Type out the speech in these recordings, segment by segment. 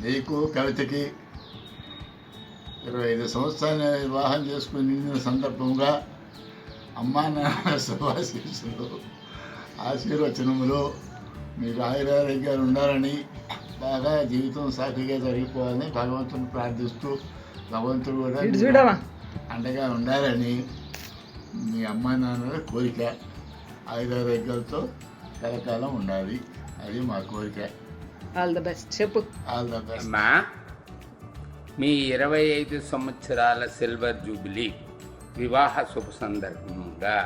నీకు కవితకి 25 సంవత్సరాలు వివాహం చేసుకుని నిండిన సందర్భంగా అమ్మా నాన్న శుభాశీస్సులు ఆశీర్వచనములు మీరు ఆయురారోగ్యాలు ఉండాలని బాగా జీవితం సాఫీగా జరిగిపోవాలని భగవంతుని ప్రార్థిస్తూ భగవంతుడు కూడా అండగా ఉండాలని మీ అమ్మా నాన్నల కోరిక. ఆయురారోగ్యాలతో కలకాలం ఉండాలి, అది మా కోరిక. ఆల్ ద బెస్ట్ చెప్పు. All the best. అమ్మా, మీ 25 సంవత్సరాల సిల్వర్ జూబిలీ వివాహ శుభ సందర్భంగా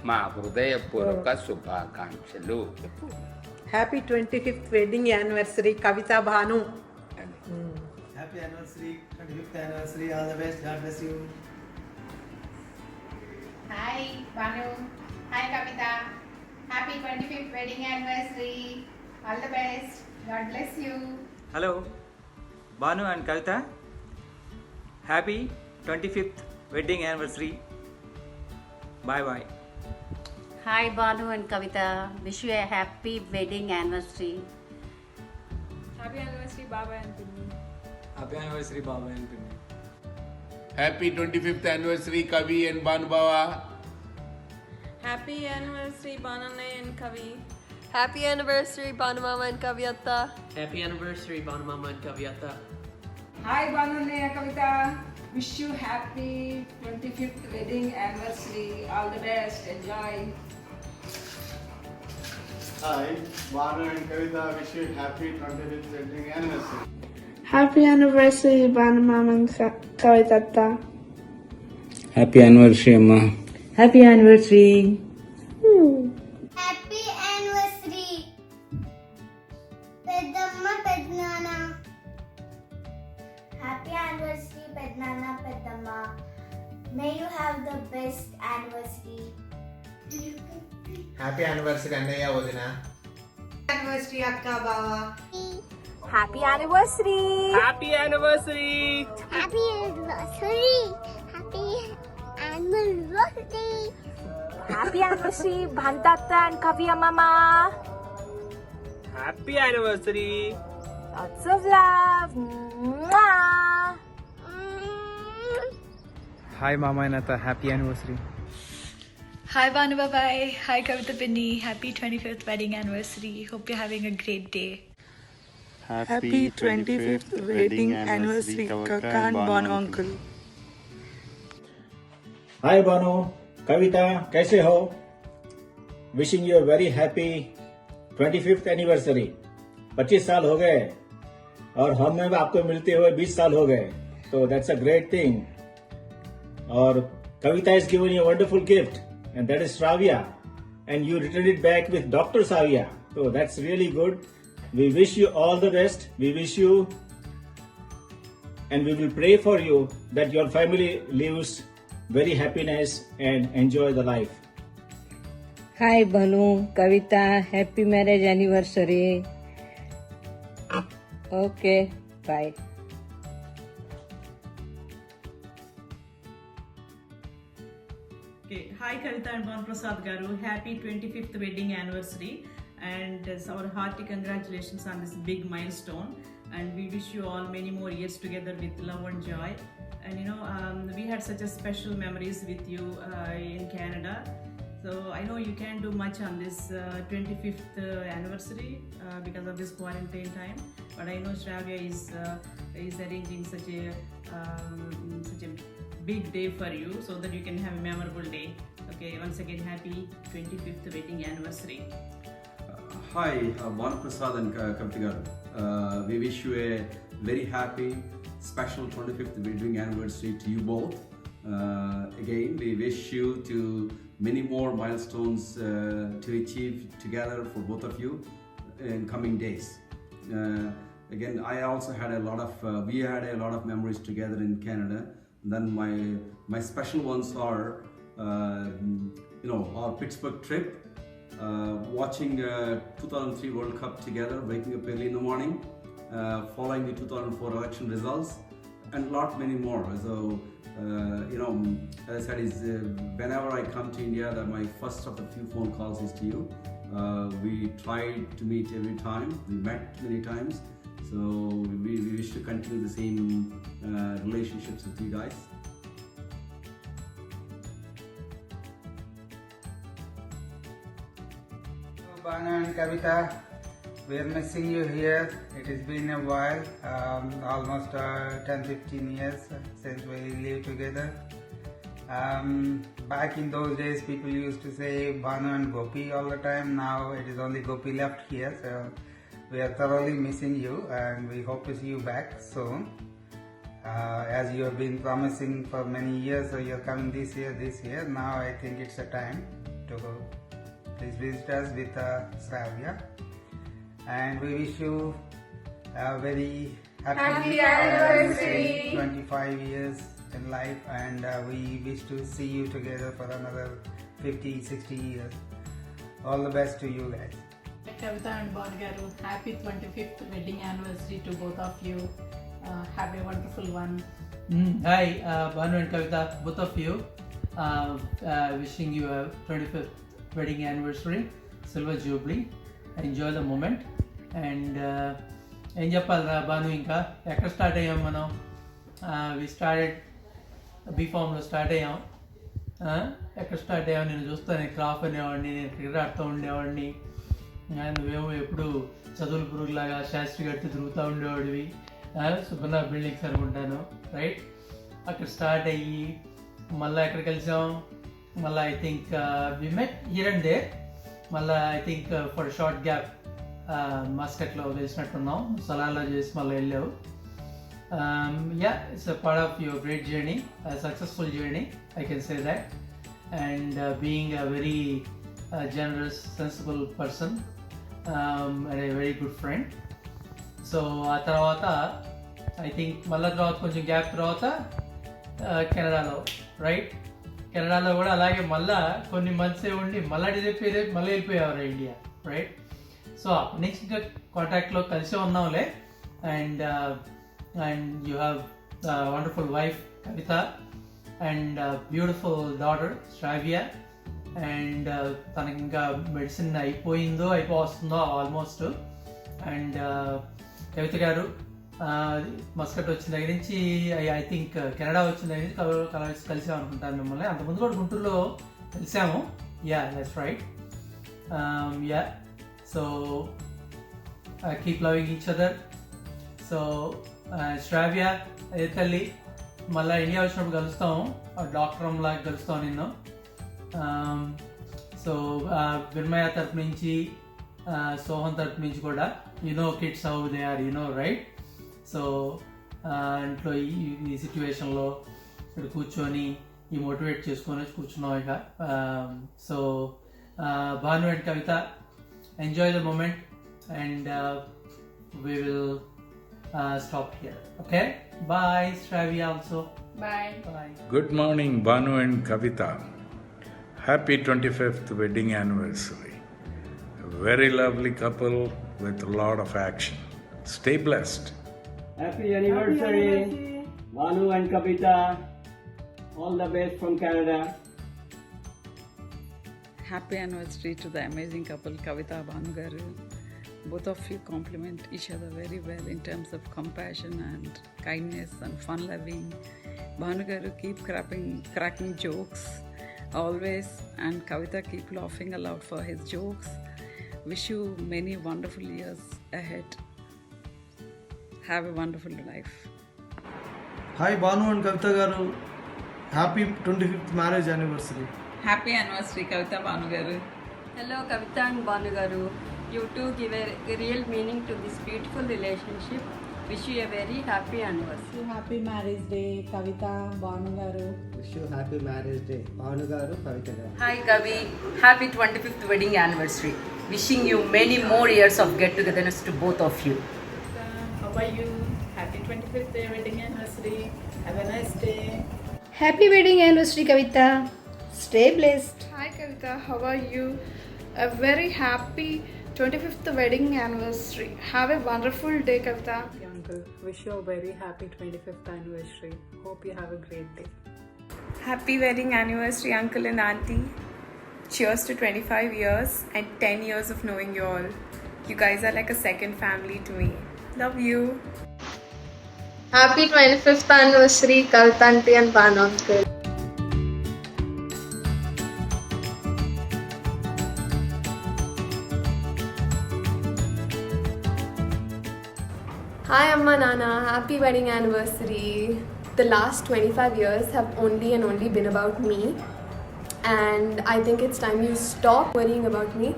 మా హృదయపూర్వక శుభాకాంక్షలు. Happy 25th wedding anniversary Kavitha Bhanu. Happy anniversary, 25th anniversary. All the best, God bless you. Hi Bhanu, hi Kavitha. Happy 25th wedding anniversary. All the best, God bless you. Hello Bhanu and Kavitha, happy 25th wedding anniversary. Bye bye. Hi Banu and Kavita, wish you a happy wedding anniversary. Happy anniversary బాబాయ్ and Pinni. Happy anniversary బాబాయ్ and పిన్ని. Happy 25th anniversary కవి and భానుబావా. Happy anniversary Bananay and Kavi. Happy anniversary Banumama and Kaviyatta. Happy anniversary Bhanu మామ and కవియత్త. Hi బానున్నయ్య Kavitha, wish you happy 25th wedding anniversary. All the best, enjoy. Hi, Banu and Kavita, wish you happy 25th wedding anniversary. Happy anniversary, Banu Mama and Kavita. Happy anniversary అమ్మా. Happy anniversary. Happy anniversary పెద్దమ్మ పెద్దనాన్న. Happy anniversary పెద్దనాన్న పెద్దమ్మ. May you have the best anniversary. Happy anniversary అన్నయ్య వదిన. Anniversary అక్క బావ. Happy anniversary. Happy anniversary. Happy anniversary. Happy anniversary. Happy anniversary Bhantatta and Kavya Mama. Happy anniversary. Lots of love. Mwah. Hi మామ and అత్త, happy anniversary. Hi Banu bye. Hi Kavita Pinni. Happy 25th wedding anniversary. Hope you're having a great day. Happy 25th wedding anniversary, Kaka and Banu uncle. हाय बानो, कविता, कैसे हो? Wishing you very happy 25th anniversary. 25 साल हो गए और हमें आपको मिलते हुए 20 साल हो गए, तो दैट्स अ ग्रेट थिंग. और Kavita is given you wonderful gift and that is Shravya, and you returned it back with Dr. Savya, so that's really good. We wish you all the best. We wish you and we will pray for you that your family lives very happiness and enjoy the life. Hi Banu Kavitha, happy marriage anniversary. Okay bye. Okay. Hi Kavita and Banu Prasad garu, happy 25th wedding anniversary, and our hearty congratulations on this big milestone, and we wish you all many more years together with love and joy. And we had such a special memories with you in Canada, so I know you can't do much on this 25th anniversary because of this quarantine time, but I know Shravya is arranging such a big day for you so that you can have a memorable day. Okay, once again happy 25th wedding anniversary. Hi, Banu Prasad and Kavita garu. We wish you a very happy special 25th wedding anniversary to you both. Again, we wish you to many more milestones to achieve together for both of you in coming days. Again, I also had we had a lot of memories together in Canada. Then my special ones are, our Pittsburgh trip, watching 2003 World Cup together, waking up early in the morning, following the 2004 election results, and many more. So, as I said, whenever I come to India, my first of the few phone calls is to you. We tried to meet every time. We met many times. So we wish to continue the same relationships with you guys. Banu and Kavita, we are missing you here. It has been a while, almost 10-15 years since we lived together. Back in those days, people used to say Banu and Gopi all the time. Now it is only Gopi left here, so we are thoroughly missing you, and we hope to see you back soon. As you have been promising for many years, so you're coming this year. Now I think it's a time to go. Please visit us with Shravya, and we wish you a very happy anniversary. 25 years in life, and we wish to see you together for another 50-60 years. All the best to you guys. Kavita and Banu garu, happy 25th wedding anniversary to both of you. Have a wonderful one. Hi, Banu and Kavita, both of you. Wishing you a 25th wedding anniversary, silver jubilee. Enjoy the moment. And ఏం చెప్పాలిరా బాను, ఇంకా ఎక్కడ start అయ్యాం మనం? We started బీఫామ్లో start అయ్యాం. ఎక్కడ start అయ్యాం? నేను చూస్తాను క్రాఫ్ అనేవాడిని, నేను క్రికెట్ ఆడుతూ ఉండేవాడిని. నువ్వేమో ఎప్పుడు చదువుల పురుగులాగా శాస్త్రి గడితే తిరుగుతూ ఉండేవాడివి. సుబ్బన్న బిల్డింగ్స్ అనుకుంటాను, రైట్? అక్కడ స్టార్ట్ అయ్యి మళ్ళీ ఎక్కడ కలిసాం? మళ్ళీ I think we met here and there. మళ్ళీ I think for short gap మస్కట్లో కలిసినట్టున్నాం. సలాలో చేసి మళ్ళీ వెళ్ళావు. It's a part of your great journey, a successful journey, I can say that. And being a very generous, sensible person, and a very good friend. So ఆ తర్వాత I think మళ్ళీ తర్వాత కొంచెం గ్యాప్ తర్వాత కెనడాలో, రైట్? కెనడాలో కూడా అలాగే మళ్ళీ కొన్ని మంత్సే ఉండి మళ్ళీ మళ్ళీ వెళ్ళిపోయారు ఇండియా, రైట్? సో అప్పటి నుంచి ఇంకా కాంటాక్ట్లో కలిసి ఉన్నాంలే. And you have wonderful wife Kavitha and beautiful daughter Shravya. And తనకి ఇంకా మెడిసిన్ అయిపోవస్తుందో ఆల్మోస్ట్. అండ్ కవిత గారు మస్కట్ వచ్చిన దగ్గర నుంచి ఐ థింక్ కెనడా వచ్చిన దగ్గర నుంచి కలిసాం అనుకుంటాను మిమ్మల్ని. అంతకుముందు కూడా గుంటూరులో కలిసాము. That's right. So keep loving each other. So Shravya ఏ తల్లి, మళ్ళీ ఇండియా వచ్చినప్పుడు కలుస్తాము, డాక్టర్ లాగా కలుస్తాం నిన్ను. సో విర్మయ తరపు నుంచి, సోహన్ తరపు నుంచి కూడా, kids how they are, right? So ఇంట్లో ఈ సిచ్యువేషన్లో ఇక్కడ కూర్చొని ఈ మోటివేట్ చేసుకొని కూర్చున్నాం ఇక. So Bhanu and Kavitha, enjoy the moment and we will stop here. Okay? Bye. Shravya also. Bye. Bye. Good morning, Banu and Kavita. Happy 25th wedding anniversary. A very lovely couple with a lot of action. Stay blessed. Happy anniversary, Banu and Kavita. All the best from Canada. Happy anniversary to the amazing couple, Kavita, Banu garu. Both of you complement each other very well in terms of compassion and kindness and fun loving. Banu garu keep cracking jokes always, and Kavita keep laughing aloud for his jokes. Wish you many wonderful years ahead. Have a wonderful life. Hi Banu and Kavita garu, happy 25th marriage anniversary. Happy anniversary, Kavita, Banu garu. Hello Kavita and Banu garu. You two give a real meaning to this beautiful relationship. Wish you a very happy anniversary. Happy marriage day, Kavita, Banu garu. Wish you happy marriage day, Banu garu, Kavita garu. Hi Kavi, happy 25th wedding anniversary. Wishing you many more years of get-togetherness to both of you. How are you? Happy 25th wedding anniversary. Have a nice day. Happy wedding anniversary, Kavita. Stay blessed. Hi Kavita, how are you? A very happy 25th wedding anniversary. Have a wonderful day, Kavita. Uncle, wish you a very happy 25th anniversary. Hope you have a great day. Happy wedding anniversary, uncle and auntie. Cheers to 25 years and 10 years of knowing you all. You guys are like a second family to me. Love you. Happy 25th anniversary, Kavita aunty and Banu uncle. Hi Amma Nana, happy wedding anniversary. The last 25 years have only been about me, and I think it's time you stop worrying about me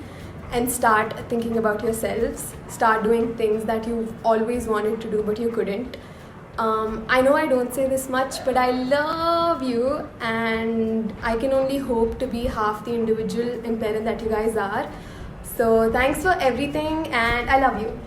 and start thinking about yourselves. Start doing things that you've always wanted to do but you couldn't. I know I don't say this much, but I love you, and I can only hope to be half the individual and parent that you guys are. So thanks for everything, and I love you.